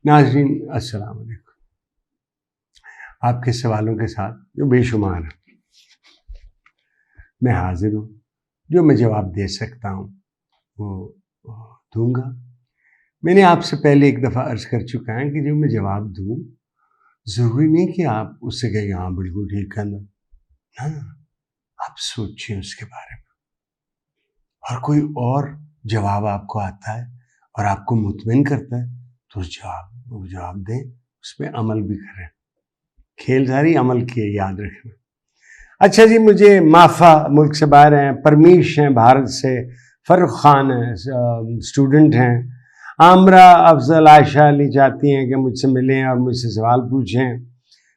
नाज़रीन अस्सलाम वालेकुम। आपके सवालों के साथ जो बेशुमार हैं मैं हाजिर हूँ। जो मैं जवाब दे सकता हूँ वो दूंगा। मैंने आपसे पहले एक दफ़ा अर्ज़ कर चुका है कि जो मैं जवाब दूँ ज़रूरी नहीं कि आप उससे कहें हाँ बिल्कुल ठीक कहना, ना, आप सोचिए उसके बारे में। और कोई और जवाब आपको आता है और आपको मुतमिन करता है तो उस जवाब दें, उस पर अमल भी करें। खेल सारी अमल की है, याद रखना। अच्छा जी, मुझे माफा मुल्क से बाहर हैं, परमीश हैं भारत से, फ़र्रुख खान हैं स्टूडेंट हैं, आमरा अफजल आयशा अली चाहती हैं कि मुझसे मिलें और मुझसे सवाल पूछें।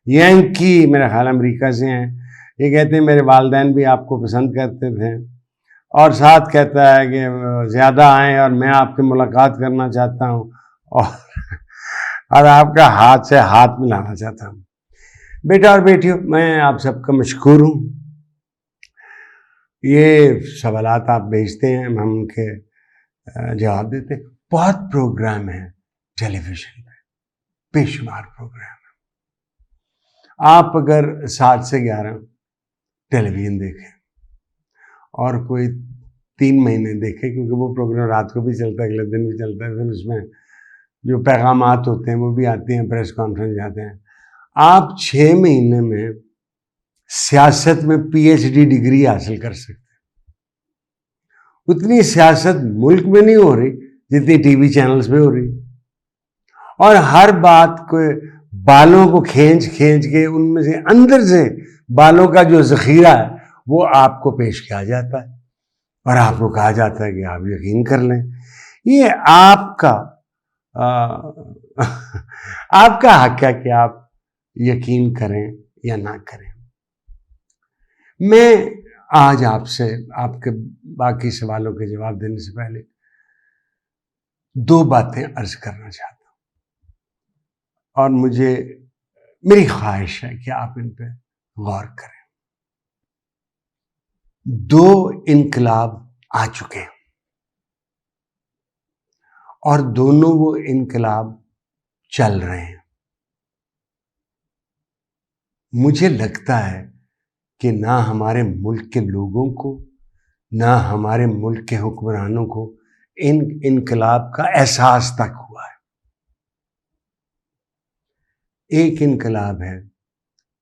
यंकी मेरा ख्याल अमेरिका से हैं, ये कहते हैं मेरे वालिदैन भी आपको पसंद करते थे और साथ कहता है कि ज़्यादा आएँ और मैं आपसे मुलाकात करना चाहता हूँ और आपका हाथ से हाथ मिलाना चाहता हूँ। बेटा और बेटियों, मैं आप सबका मशकूर हूँ। ये सवालात आप भेजते हैं, हम उनके जवाब देते हैं। बहुत प्रोग्राम हैं टेलीविज़न पे, बेशुमार प्रोग्राम है। आप अगर 7 से 11 टेलीविज़न देखें और कोई 3 महीने देखें, क्योंकि वो प्रोग्राम रात को भी चलता है, अगले दिन भी चलता है, फिर उसमें जो पैगामात होते हैं वो भी आते हैं, प्रेस कॉन्फ्रेंस जाते हैं। आप 6 महीने में सियासत में PhD डिग्री हासिल कर सकते हैं। उतनी सियासत मुल्क में नहीं हो रही जितनी टीवी चैनल्स पे हो रही, और हर बात को बालों को खींच खींच के उनमें से अंदर से बालों का जो ज़ख़ीरा है वो आपको पेश किया जाता है और आपको कहा जाता है कि आप यकीन कर लें। ये आपका आपका हक है कि आप यकीन करें या ना करें। मैं आज आपसे आपके बाकी सवालों के जवाब देने से पहले 2 बातें अर्ज करना चाहता हूं और मेरी ख्वाहिश है कि आप इन पे गौर करें। 2 इनकलाब आ चुके हैं और दोनों वो इनकलाब चल रहे हैं। मुझे लगता है कि ना हमारे मुल्क के लोगों को, ना हमारे मुल्क के हुक्मरानों को इन इनकलाब का एहसास तक हुआ है। एक इनकलाब है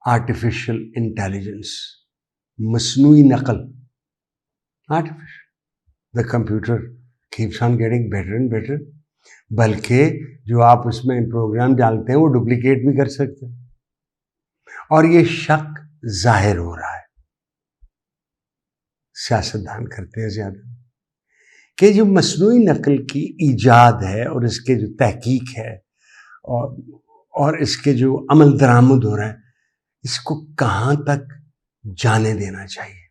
आर्टिफिशियल इंटेलिजेंस, मसनूई नकल। Artificial, the computer keeps on getting better and better, बल्कि जो आप उसमें प्रोग्राम डालते हैं वो डुप्लीकेट भी कर सकते हैं। और ये शक जाहिर हो रहा है, सियासतदान करते हैं ज्यादा, कि जो मसनूई नकल की ईजाद है और इसके जो तहकीक है और इसके जो अमल दरामद हो रहा है, इसको कहाँ तक जाने देना चाहिए।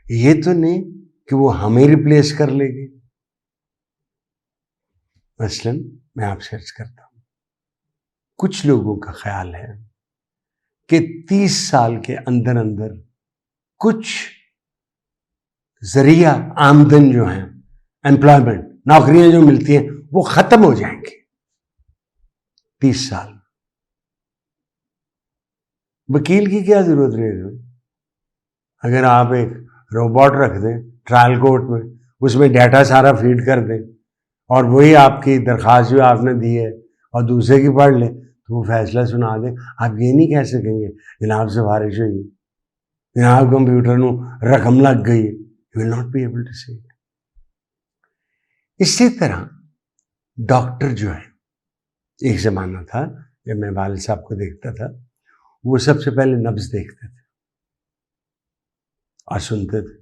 ये तो नहीं कि वो हमें रिप्लेस कर लेगी। मसलन मैं आपसे अर्ज करता हूँ, कुछ लोगों का ख्याल है कि 30 साल के अंदर अंदर कुछ जरिया आमदन जो है, एम्प्लॉयमेंट, नौकरियां जो मिलती हैं, वो खत्म हो जाएंगी 30 साल। वकील की क्या जरूरत रहेगी? अगर आप एक रोबोट रख दें ट्रायल कोर्ट में, उसमें डाटा सारा फीड कर दें और वही आपकी दरख्वास्त जो आपने दी है और दूसरे की पढ़ लें तो वो फैसला सुना दें। आप ये नहीं कह सकेंगे जनाब सिफारिश हुई, जनाब कंप्यूटर नूं रकम लग गई। You will not be able to say. इसी तरह डॉक्टर जो है, एक जमाना था जब मैं वालिद साहब को देखता था, वो सबसे पहले नब्ज देखते थे और सुनते थे,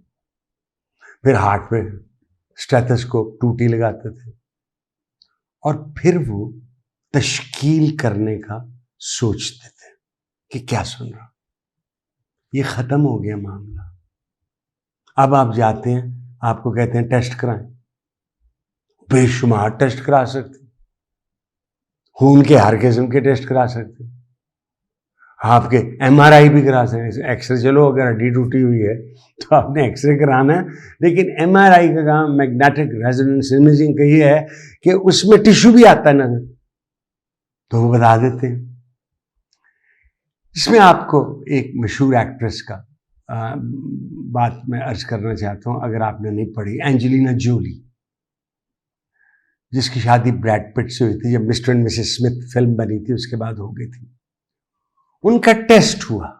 फिर हार्ट पे स्टेथोस्कोप टूटी लगाते थे और फिर वो तश्कील करने का सोचते थे कि क्या सुन रहा। ये खत्म हो गया मामला। अब आप जाते हैं, आपको कहते हैं टेस्ट कराएं, बेशुमार टेस्ट करा सकते, खून के हर किस्म के टेस्ट करा सकते, आपके MRI भी करा सकते। एक्सरे, चलो अगर हड्डी टूटी हुई है तो आपने एक्सरे कराना है, लेकिन MRI का काम, मैग्नेटिक रेजोनेंस इमेजिंग का ये है कि उसमें टिश्यू भी आता है नजर, तो वो बता देते हैं। इसमें आपको एक मशहूर एक्ट्रेस का बात मैं अर्ज करना चाहता हूं, अगर आपने नहीं पढ़ी, एंजेलिना जोली, जिसकी शादी ब्रैड पिट से हुई थी। जब mister and Mrs Smith film बनी थी उसके बाद हो गई थी। उनका टेस्ट हुआ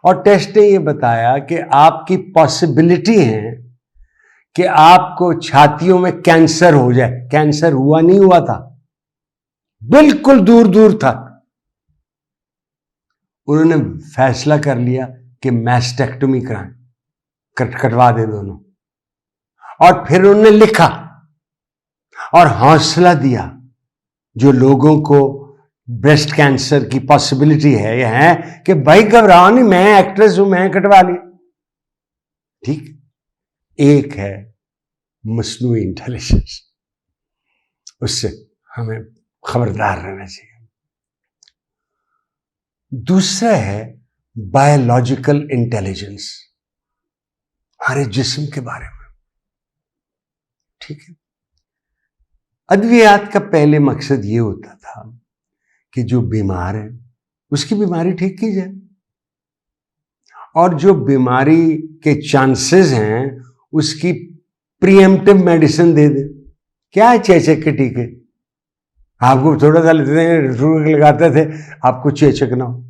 और टेस्ट ने ये बताया कि आपकी पॉसिबिलिटी है कि आपको छातियों में कैंसर हो जाए। कैंसर हुआ नहीं हुआ था, बिल्कुल दूर दूर था। उन्होंने फैसला कर लिया कि मैस्टेक्टोमी कराएं, कटवा दे दोनों। और फिर उन्होंने लिखा और हौसला दिया जो लोगों को ब्रेस्ट कैंसर की पॉसिबिलिटी है, यह है कि भाई घबराओ नहीं, मैं एक्ट्रेस हूं, मैं कटवा ली। ठीक। एक है मस्नूई इंटेलिजेंस, उससे हमें खबरदार रहना चाहिए। दूसरा है बायोलॉजिकल इंटेलिजेंस, हमारे जिस्म के बारे में। ठीक है। अद्वियात का पहले मकसद ये होता था कि जो बीमार है उसकी बीमारी ठीक की जाए, और जो बीमारी के चांसेस हैं उसकी प्रीएम्प्टिव मेडिसिन दे दे। क्या है चेचक के टीके, आपको थोड़ा सा लेते थे, लगाते थे, आपको चेचक ना हो।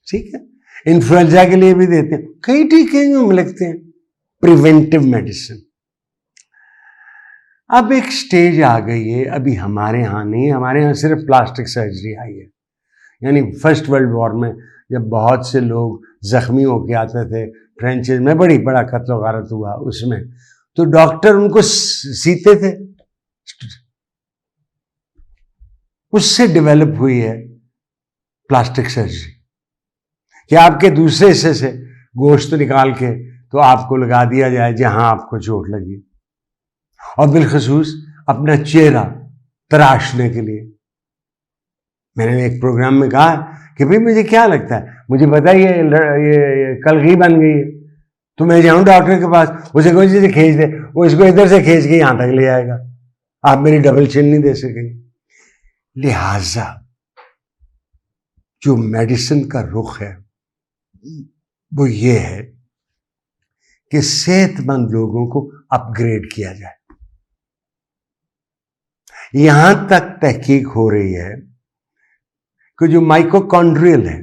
ठीक है। इन्फ्लुएंजा के लिए भी देते हैं, कई टीके हम लिखते हैं, प्रिवेंटिव मेडिसिन। अब एक स्टेज आ गई है, अभी हमारे यहाँ नहीं, हमारे यहाँ सिर्फ प्लास्टिक सर्जरी आई है। यानी फर्स्ट वर्ल्ड वॉर में जब बहुत से लोग जख्मी होके आते थे ट्रेंचेज में, बड़ा कत्ल गारत हुआ उसमें, तो डॉक्टर उनको सीते थे। उससे डेवलप हुई है प्लास्टिक सर्जरी, कि आपके दूसरे हिस्से से गोश्त निकाल के तो आपको लगा दिया जाए जहां आपको चोट लगी, और बिलखसूस अपना चेहरा तराशने के लिए। मैंने एक प्रोग्राम में कहा कि भाई मुझे क्या लगता है, मुझे पता ही ये कलगी बन गई है, तो मैं जाऊं डॉक्टर के पास, उसे कोई चीज खींच दे, वो इसको इधर से खींच के यहां तक ले आएगा, आप मेरी डबल चिन नहीं दे सकेंगे। लिहाजा जो मेडिसिन का रुख है वो ये है कि सेहतमंद लोगों को अपग्रेड किया जाए। यहां तक तहकीक हो रही है कि जो माइटोकॉन्ड्रियल है,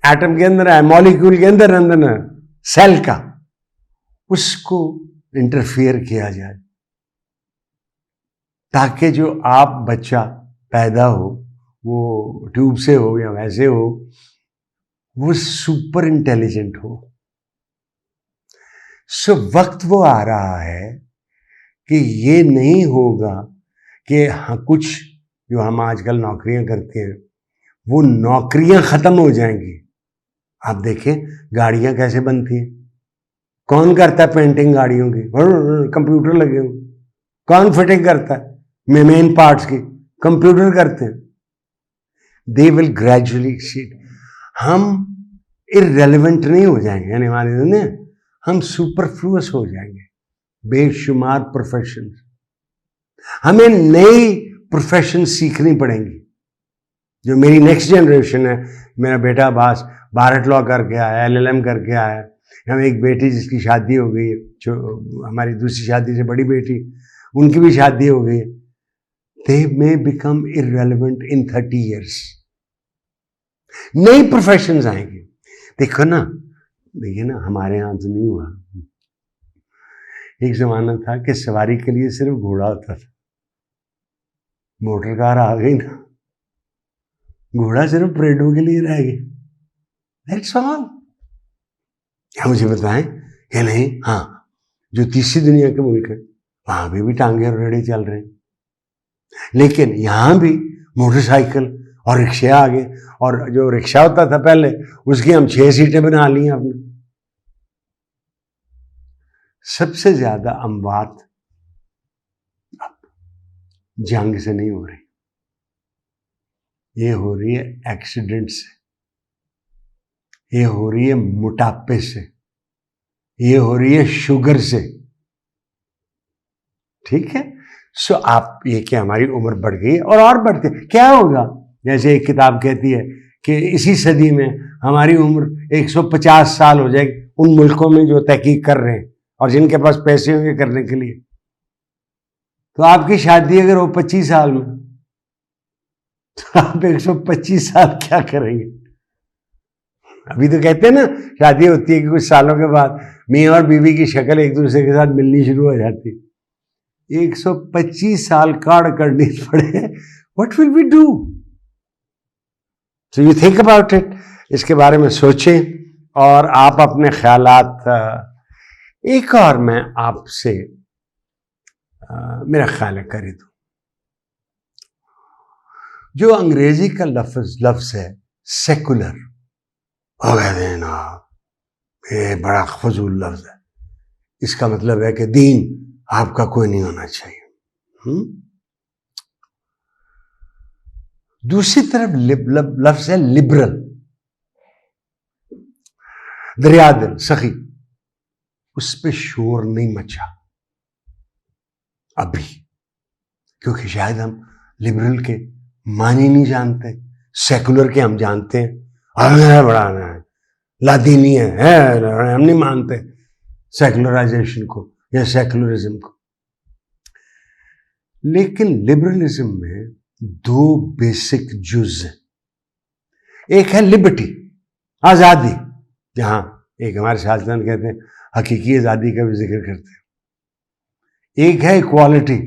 एटम के अंदर है, मॉलिक्यूल के अंदर है सेल का, उसको इंटरफियर किया जाए, ताकि जो आप बच्चा पैदा हो वो ट्यूब से हो या वैसे हो, वो सुपर इंटेलिजेंट हो। सो वक्त वो आ रहा है कि ये नहीं होगा कि हाँ, कुछ जो हम आजकल नौकरियां करते हैं वो नौकरियां खत्म हो जाएंगी। आप देखें गाड़ियां कैसे बनती हैं, कौन करता है पेंटिंग गाड़ियों की, कंप्यूटर लगे हुए। कौन फिटिंग करता है मेन पार्ट्स की, कंप्यूटर करते हैं। दे विल ग्रेजुअली शीट, हम इररेलेवेंट नहीं हो जाएंगे, यानी हमारी दुनिया, हम सुपरफ्लुअस हो जाएंगे। बेशुमार प्रोफेशन, हमें नई प्रोफेशन सीखनी पड़ेंगी। जो मेरी नेक्स्ट जनरेशन है, मेरा बेटा बास भारत लॉ करके आया, LLM करके आया, हम एक बेटी जिसकी शादी हो गई, जो हमारी दूसरी शादी से बड़ी बेटी, उनकी भी शादी हो गई। दे मे बिकम इररेलेवेंट इन 30 years। नई प्रोफेशंस आएंगे। देखो ना, देखिए ना, हमारे यहाँ तो नहीं हुआ। एक जमाना था कि सवारी के लिए सिर्फ घोड़ा होता था, मोटर कार आ गई ना, घोड़ा सिर्फ परेडों के लिए रह गया। That's all. क्या मुझे बताएं कि नहीं? हाँ, जो तीसरी दुनिया के मुल्क हैं वहां भी टांगे और रेड़े चल रहे हैं, लेकिन यहां भी मोटरसाइकिल और रिक्शे आ गए। और जो रिक्शा होता था पहले, उसकी हम 6 सीटें बना ली हैं अपने। सबसे ज्यादा अमवात जंग से नहीं हो रही, ये हो रही है एक्सीडेंट से, ये हो रही है मोटापे से, ये हो रही है शुगर से। ठीक है। सो आप ये कि हमारी उम्र बढ़ गई और बढ़ते क्या होगा, जैसे एक किताब कहती है कि इसी सदी में हमारी उम्र 150 साल हो जाएगी, उन मुल्कों में जो तहकीक कर रहे हैं और जिनके पास पैसे होंगे करने के लिए। तो आपकी शादी अगर हो 25 साल में, तो आप 125 साल क्या करेंगे? अभी तो कहते हैं ना, शादी होती है कि कुछ सालों के बाद मियाँ और बीवी की शक्ल एक दूसरे के साथ मिलनी शुरू हो जाती। 125 साल काट करनी पड़े, what will we do? So you think about it, इसके बारे में सोचें और आप अपने ख्यालात। एक और मैं आपसे मेरा ख्याल है कर दूं, जो अंग्रेजी का लफ्ज है सेकुलर, वो कहते हैं ना ये बड़ा फजूल लफ्ज है, इसका मतलब है कि दीन आपका कोई नहीं होना चाहिए। दूसरी तरफ लफ्ज है लिबरल, दरिया दिल सखी, उस पे शोर नहीं मचा अभी, क्योंकि शायद हम लिबरल के मानी नहीं जानते, सेकुलर के हम जानते हैं, हमें बढ़ाना है, लादीनी है हम नहीं मानते सेकुलराइजेशन को या सेकुलरिज्म को। लेकिन लिबरलिज्म में दो बेसिक जुज हैं, एक है लिबर्टी, आजादी, जहां एक हमारे शास्त्रज्ञ कहते हैं हकीकी आजादी का भी जिक्र करते हैं। एक है इक्वालिटी,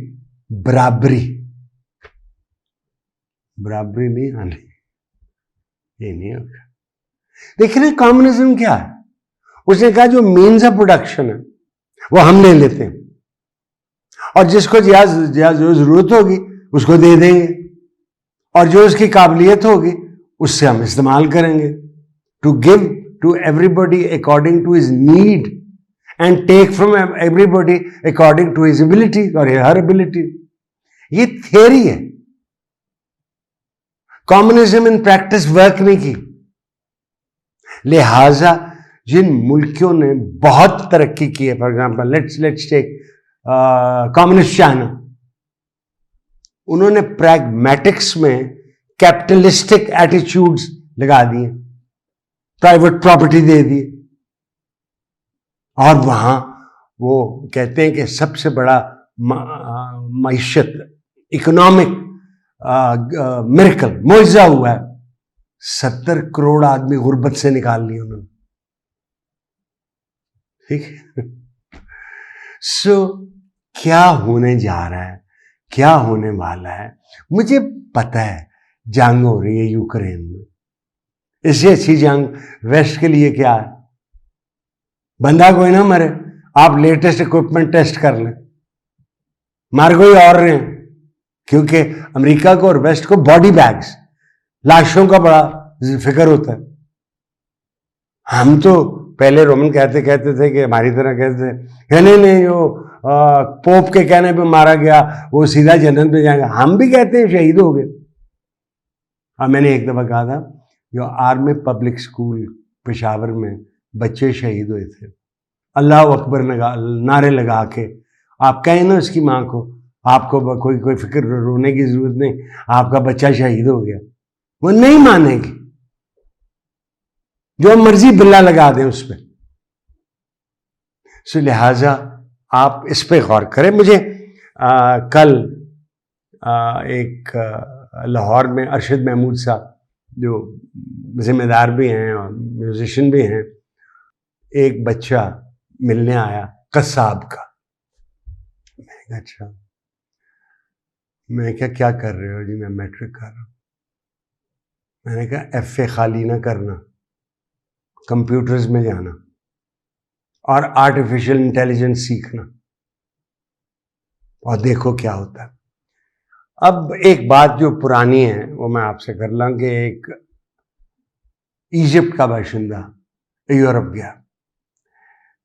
बराबरी। बराबरी नहीं आनी, ये नहीं होगा। देखिए ना कम्युनिज्म क्या है, उसने कहा जो मीन्स ऑफ प्रोडक्शन है वो हम ले लेते हैं और जिसको जो जरूरत होगी उसको दे देंगे और जो उसकी काबिलियत होगी उससे हम इस्तेमाल करेंगे, to give to everybody according to his need and take from everybody according to his ability और हर एबिलिटी। ये थियरी है, कम्युनिज्म इन प्रैक्टिस वर्क नहीं की। लिहाजा जिन मुल्कों ने बहुत तरक्की की है, for example let's take communist China, उन्होंने प्रैग्मेटिक्स में कैपिटलिस्टिक एटीट्यूड्स लगा दिए, प्राइवेट प्रॉपर्टी दे दी और वहां वो कहते हैं कि सबसे बड़ा मईशत इकोनॉमिक मिरेकल मुआवजा हुआ है, 70 करोड़ आदमी गुर्बत से निकाल लिए उन्होंने। ठीक सो क्या होने जा रहा है, क्या होने वाला है, मुझे पता है जंग हो रही है यूक्रेन में, इससे अच्छी जंग वेस्ट के लिए क्या है, बंदा कोई ना मरे, आप लेटेस्ट इक्विपमेंट टेस्ट कर लें, मार कोई और रहे हैं, क्योंकि अमेरिका को और वेस्ट को बॉडी बैग्स, लाशों का बड़ा फिक्र होता है। हम तो पहले रोमन कहते थे कि हमारी तरह कहते थे नहीं जो पोप के कहने पे मारा गया वो सीधा जन्नत में जाएगा, हम भी कहते हैं शहीद हो गए। और मैंने एक दफा कहा था जो आर्मी पब्लिक स्कूल पेशावर में बच्चे शहीद हुए थे, अल्लाह अकबर नारे लगा के, आप कहें ना उसकी माँ को आपको कोई फिक्र रोने की जरूरत नहीं, आपका बच्चा शहीद हो गया, वो नहीं मानेगी, जो मर्जी बिल्ला लगा दें उस पर। सो लिहाजा आप इस पे गौर करें। मुझे कल एक लाहौर में अरशद महमूद साहब जो जिम्मेदार भी हैं और म्यूजिशियन भी हैं, एक बच्चा मिलने आया कसाब का। मैं कहा अच्छा, मैं क्या कर रहे हो? जी मैं मैट्रिक कर रहा हूँ। मैंने कहा FA खाली ना करना, कंप्यूटर्स में जाना और आर्टिफिशियल इंटेलिजेंस सीखना और देखो क्या होता है। अब एक बात जो पुरानी है वो मैं आपसे कर लूं कि एक इजिप्ट का बाशिंदा यूरोप गया,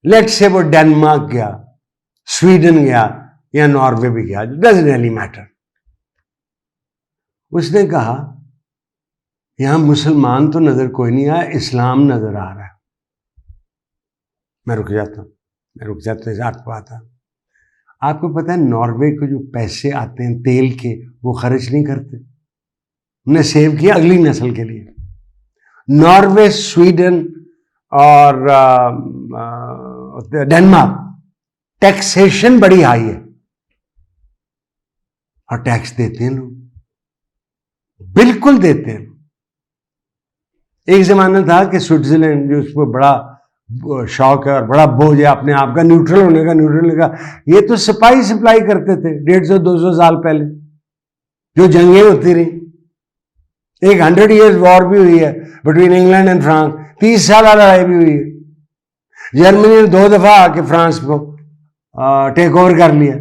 लेट्स से वो डेनमार्क गया, स्वीडन गया या नॉर्वे भी गया, डजंट रियली मैटर। उसने कहा यहां मुसलमान तो नजर कोई नहीं आया, इस्लाम नजर आ रहा है। मैं रुक जाता इस आपको आता। आपको पता है नॉर्वे को जो पैसे आते हैं तेल के, वो खर्च नहीं करते, उन्हें सेव किया अगली नस्ल के लिए। नॉर्वे, स्वीडन और डेनमार्क, टैक्सेशन बड़ी हाई है और टैक्स देते हैं लोग, बिल्कुल देते हैं। एक जमाना था कि स्विट्जरलैंड जो उसको बड़ा शौक है और बड़ा बोझ है अपने आप का न्यूट्रल होने का, ये तो सिपाही सप्लाई करते थे 150-200 साल पहले, जो जंगें होती रही। एक 100 years वॉर भी हुई है बिटवीन इंग्लैंड एंड फ्रांस, 30 साल लड़ाई भी हुई है। जर्मनी ने 2 दफा आके फ्रांस को टेक ओवर कर लिया।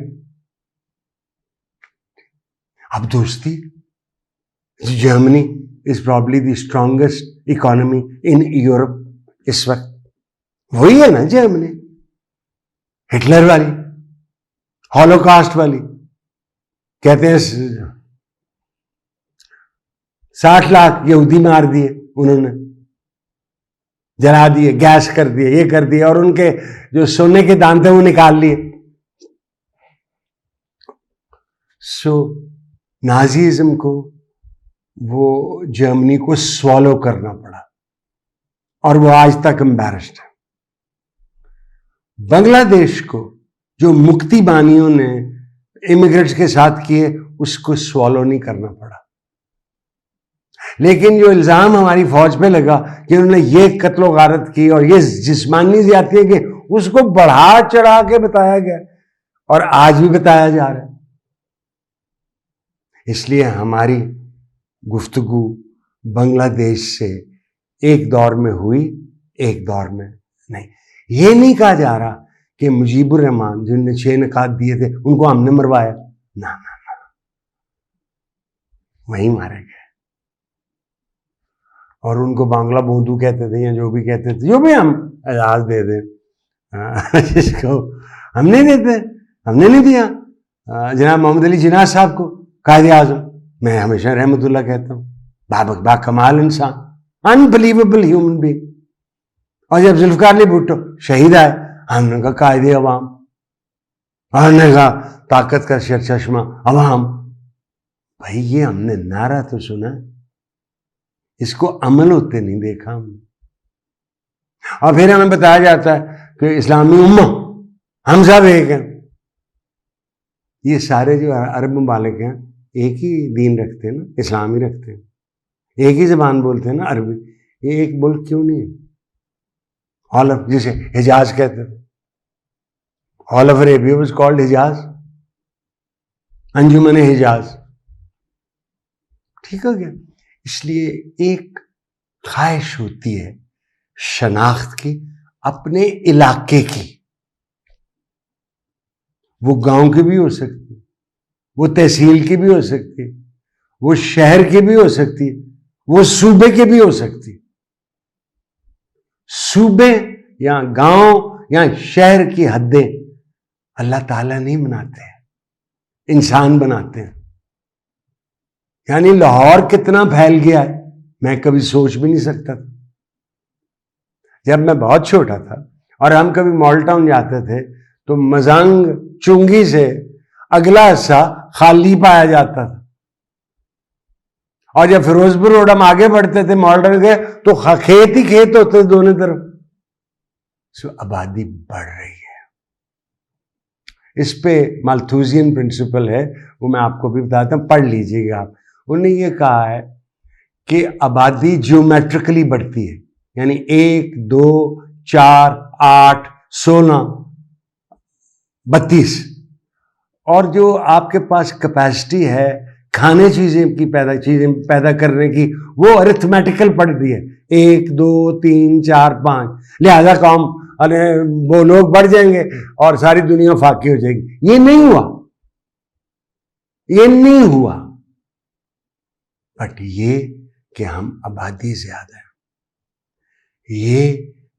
अब दोस्ती, Germany is probably the strongest economy in Europe इस वक्त, वही है ना जर्मनी, हिटलर वाली, हॉलोकास्ट वाली। कहते हैं 60 लाख यहूदी मार दिए उन्होंने, जला दिए, गैस कर दिए, ये कर दिए, और उनके जो सोने के दान थे वो निकाल लिए। सो नाजीज्म को, वो जर्मनी को स्वॉलो करना पड़ा और वो आज तक एम्बैरेस्ड है। बांग्लादेश को जो मुक्ति बानियों ने इमिग्रेंट्स के साथ किए, उसको स्वॉलो नहीं करना पड़ा। लेकिन जो इल्जाम हमारी फौज पे लगा कि उन्होंने ये कत्लो गारत की और ये जिस्मानी ज्यादतियां की, उसको बढ़ा चढ़ा के बताया गया और आज भी बताया जा रहा है। इसलिए हमारी गुफ्तगू बांग्लादेश से एक दौर में हुई, एक दौर में नहीं। ये नहीं कहा जा रहा कि मुजीबुर रहमान जिनने 6 निकात दिए थे उनको हमने मरवाया, ना ना ना, वहीं मारे गए। और उनको बांग्ला बोंदू कहते थे या जो भी कहते थे, जो भी हम एजाज दे दें जिसको हम नहीं देते, हमने नहीं दिया। जनाब मोहम्मद अली जिन्ना साहब को कायदे आजम, मैं हमेशा रहमतुल्लाह कहता हूँ, बा कमाल इंसान, अनबिलीवेबल ह्यूमन बीइंग। और जब जुल्फकार अली भुट्टो शहीद आए, हमने कहा कायदे अवाम, हमने कहा ताकत का चश्मा अवाम। भाई ये हमने नारा तो सुना, इसको अमल होते नहीं देखा हमने। और फिर हमें बताया जाता है कि इस्लामी उम्मा, हम सब एक हैं। ये सारे जो अरब ममालिक हैं एक ही दीन रखते हैं ना, इस्लाम ही रखते हैं, एक ही जबान बोलते हैं ना, अरबी। ये एक मुल्क क्यों नहीं है? ऑल ऑफ, जिसे हिजाज कहते थे, all of Arabia was called Hijaz, Anjuman Hijaz. ठीक हो गया। इसलिए एक ख्वाहिश होती है शनाख्त की, अपने इलाके की। वो गांव की भी हो सकती है, वो तहसील की भी हो सकती है, वो शहर की भी हो सकती है, वो सूबे की भी हो सकती है। सूबे या गांव या शहर की हदें अल्लाह ताला नहीं बनाते हैं, इंसान बनाते हैं। यानी लाहौर कितना फैल गया है, मैं कभी सोच भी नहीं सकता था। जब मैं बहुत छोटा था और हम कभी मॉल टाउन जाते थे तो मजांग चुंगी से अगला हिस्सा खाली पाया जाता था, और जब फिरोजपुर रोड हम आगे बढ़ते थे मॉल टाउन के, तो खेत ही खेत होते थे दोनों तरफ। सो आबादी बढ़ रही है। इस पे माल्थूजियन प्रिंसिपल है, वो मैं आपको भी बताता हूं, पढ़ लीजिएगा आप। उन्होंने ये कहा है कि आबादी जियोमेट्रिकली बढ़ती है, यानी 1, 2, 4, 8, 16, 32, और जो आपके पास कैपेसिटी है खाने चीजें पैदा करने की, वो अरिथमेटिकल पड़ती है, 1, 2, 3, 4, 5। लिहाजा कौम, अरे वो लोग बढ़ जाएंगे और सारी दुनिया फाकी हो जाएगी। ये नहीं हुआ, ये नहीं हुआ। बट ये कि हम आबादी ज्यादा है, ये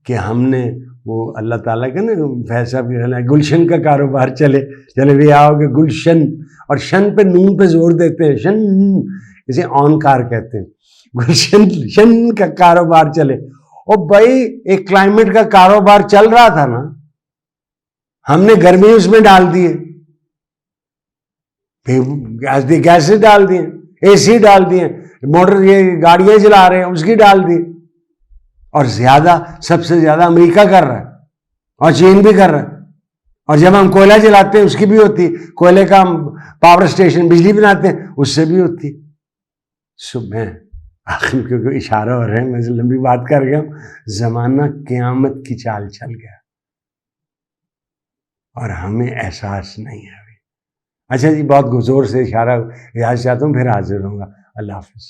कि हमने वो अल्लाह ताला का ना फैसला भी है, गुलशन का कारोबार चले भी आओगे गुलशन, और शन पे नून पे जोर देते हैं, शन, इसे ऑनकार कहते हैं, गुलशन शन का कारोबार चले। और भाई एक क्लाइमेट का कारोबार चल रहा था ना, हमने गर्मी उसमें डाल दी है, गैसेस डाल दिए, एसी डाल दिए, मोटर ये गाड़ियां चला रहे हैं उसकी डाल दी। और ज्यादा, सबसे ज्यादा अमेरिका कर रहा है और चीन भी कर रहा है। और जब हम कोयला जलाते हैं उसकी भी होती, कोयले का हम पावर स्टेशन बिजली बनाते हैं उससे भी होती। सो मैं आखिर क्योंकि इशारा हो रहे हैं, मैं लंबी बात कर गया हूं, जमाना क़यामत की चाल चल गया और हमें एहसास नहीं है अभी। अच्छा जी, बहुत जोर से इशारा याद चाहता हूँ, फिर हाजिर होऊंगा। अल्लाह हाफिज।